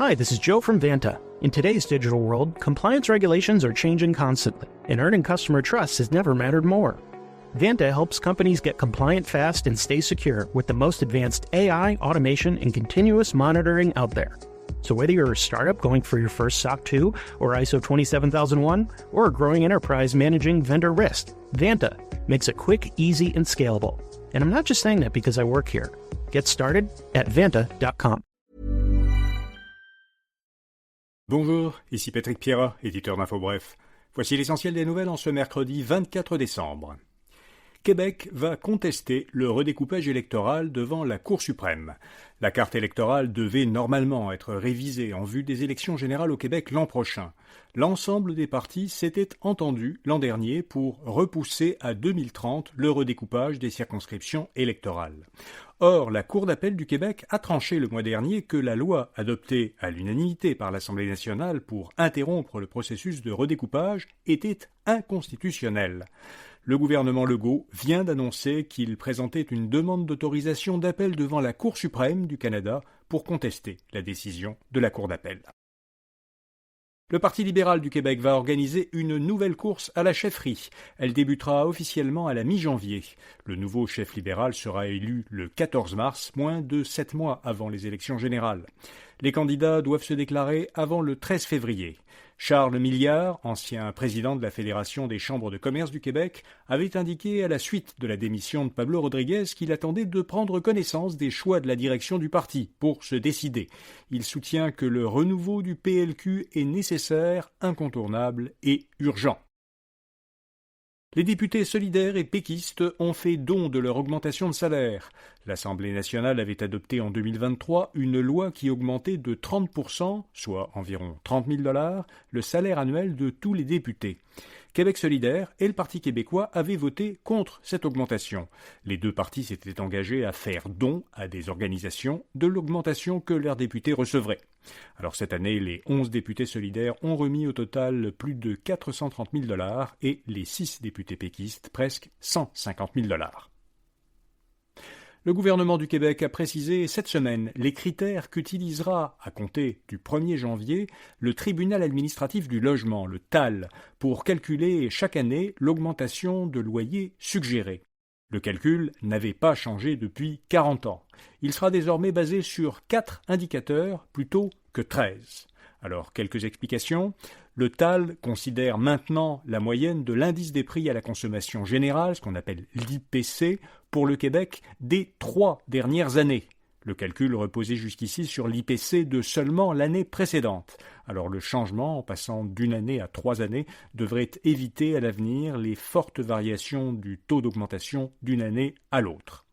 Hi, this is Joe from Vanta. In today's digital world, compliance regulations are changing constantly, and earning customer trust has never mattered more. Vanta helps companies get compliant fast and stay secure with the most advanced AI, automation, and continuous monitoring out there. So whether you're a startup going for your first SOC 2 or ISO 27001, or a growing enterprise managing vendor risk, Vanta makes it quick, easy, and scalable. And I'm not just saying that because I work here. Get started at vanta.com. Bonjour, ici Patrick Pierrat, éditeur d'InfoBref. Voici l'essentiel des nouvelles en ce mercredi 24 décembre. Québec va contester le redécoupage électoral devant la Cour suprême. La carte électorale devait normalement être révisée en vue des élections générales au Québec l'an prochain. L'ensemble des partis s'était entendu l'an dernier pour repousser à 2030 le redécoupage des circonscriptions électorales. Or, la Cour d'appel du Québec a tranché le mois dernier que la loi adoptée à l'unanimité par l'Assemblée nationale pour interrompre le processus de redécoupage était inconstitutionnelle. Le gouvernement Legault vient d'annoncer qu'il présentait une demande d'autorisation d'appel devant la Cour suprême du Canada pour contester la décision de la Cour d'appel. Le Parti libéral du Québec va organiser une nouvelle course à la chefferie. Elle débutera officiellement à la mi-janvier. Le nouveau chef libéral sera élu le 14 mars, moins de 7 mois avant les élections générales. Les candidats doivent se déclarer avant le 13 février. Charles Milliard, ancien président de la Fédération des chambres de commerce du Québec, avait indiqué à la suite de la démission de Pablo Rodriguez qu'il attendait de prendre connaissance des choix de la direction du parti pour se décider. Il soutient que le renouveau du PLQ est nécessaire, incontournable et urgent. Les députés solidaires et péquistes ont fait don de leur augmentation de salaire. L'Assemblée nationale avait adopté en 2023 une loi qui augmentait de 30%, soit environ 30 000 $, le salaire annuel de tous les députés. Québec solidaire et le Parti québécois avaient voté contre cette augmentation. Les deux partis s'étaient engagés à faire don à des organisations de l'augmentation que leurs députés recevraient. Alors cette année, les 11 députés solidaires ont remis au total plus de 430 000 $ et les 6 députés péquistes presque 150 000 $. Le gouvernement du Québec a précisé cette semaine les critères qu'utilisera, à compter du 1er janvier, le tribunal administratif du logement, le TAL, pour calculer chaque année l'augmentation de loyer suggérée. Le calcul n'avait pas changé depuis 40 ans. Il sera désormais basé sur 4 indicateurs plutôt que 13. Alors, quelques explications. Le TAL considère maintenant la moyenne de l'indice des prix à la consommation générale, ce qu'on appelle l'IPC, pour le Québec des 3 dernières années. Le calcul reposait jusqu'ici sur l'IPC de seulement l'année précédente. Alors le changement, en passant d'une année à 3 années, devrait éviter à l'avenir les fortes variations du taux d'augmentation d'une année à l'autre.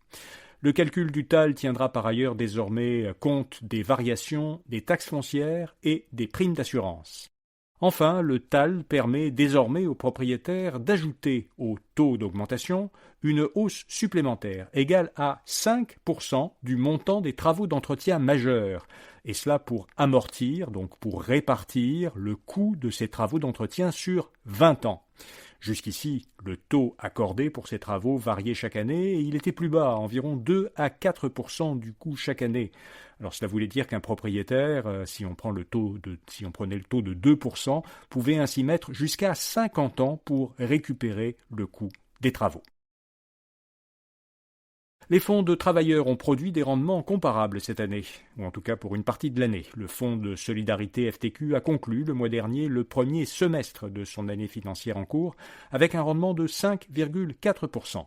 Le calcul du TAL tiendra par ailleurs désormais compte des variations des taxes foncières et des primes d'assurance. Enfin, le TAL permet désormais aux propriétaires d'ajouter au taux d'augmentation une hausse supplémentaire égale à 5% du montant des travaux d'entretien majeurs, et cela pour amortir, donc pour répartir le coût de ces travaux d'entretien sur 20 ans. Jusqu'ici, le taux accordé pour ces travaux variait chaque année et il était plus bas, environ 2 à 4% du coût chaque année. Alors cela voulait dire qu'un propriétaire, si on prenait le taux de 2%, pouvait ainsi mettre jusqu'à 50 ans pour récupérer le coût des travaux. Les fonds de travailleurs ont produit des rendements comparables cette année, ou en tout cas pour une partie de l'année. Le fonds de solidarité FTQ a conclu le mois dernier le premier semestre de son année financière en cours avec un rendement de 5,4%.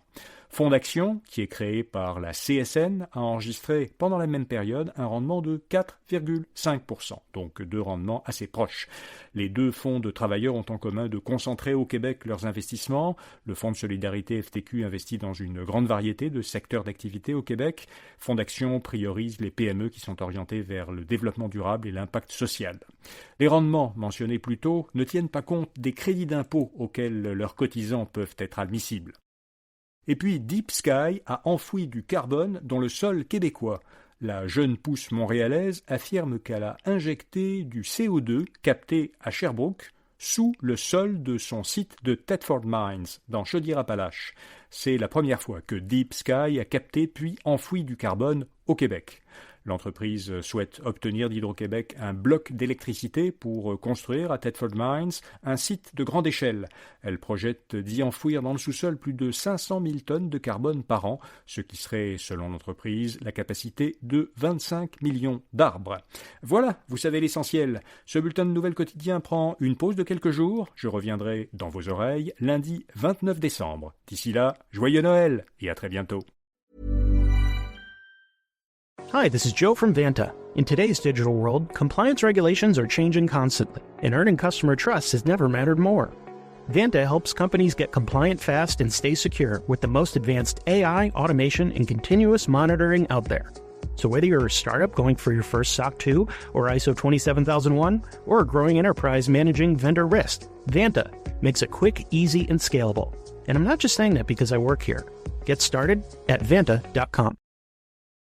Fonds d'action, qui est créé par la CSN, a enregistré pendant la même période un rendement de 4,5%, donc deux rendements assez proches. Les deux fonds de travailleurs ont en commun de concentrer au Québec leurs investissements. Le fonds de solidarité FTQ investit dans une grande variété de secteurs d'activité au Québec. Fonds d'action priorise les PME qui sont orientés vers le développement durable et l'impact social. Les rendements mentionnés plus tôt ne tiennent pas compte des crédits d'impôt auxquels leurs cotisants peuvent être admissibles. Et puis Deep Sky a enfoui du carbone dans le sol québécois. La jeune pousse montréalaise affirme qu'elle a injecté du CO2 capté à Sherbrooke sous le sol de son site de Thetford Mines, dans Chaudière-Appalaches. C'est la première fois que Deep Sky a capté puis enfoui du carbone au Québec. L'entreprise souhaite obtenir d'Hydro-Québec un bloc d'électricité pour construire à Thetford Mines un site de grande échelle. Elle projette d'y enfouir dans le sous-sol plus de 500 000 tonnes de carbone par an, ce qui serait, selon l'entreprise, la capacité de 25 millions d'arbres. Voilà, vous savez l'essentiel. Ce bulletin de nouvelles quotidien prend une pause de quelques jours. Je reviendrai dans vos oreilles lundi 29 décembre. D'ici là, joyeux Noël et à très bientôt. Hi, this is Joe from Vanta. In today's digital world, compliance regulations are changing constantly, and earning customer trust has never mattered more. Vanta helps companies get compliant fast and stay secure with the most advanced AI, automation, and continuous monitoring out there. So whether you're a startup going for your first SOC 2 or ISO 27001, or a growing enterprise managing vendor risk, Vanta makes it quick, easy, and scalable. And I'm not just saying that because I work here. Get started at Vanta.com.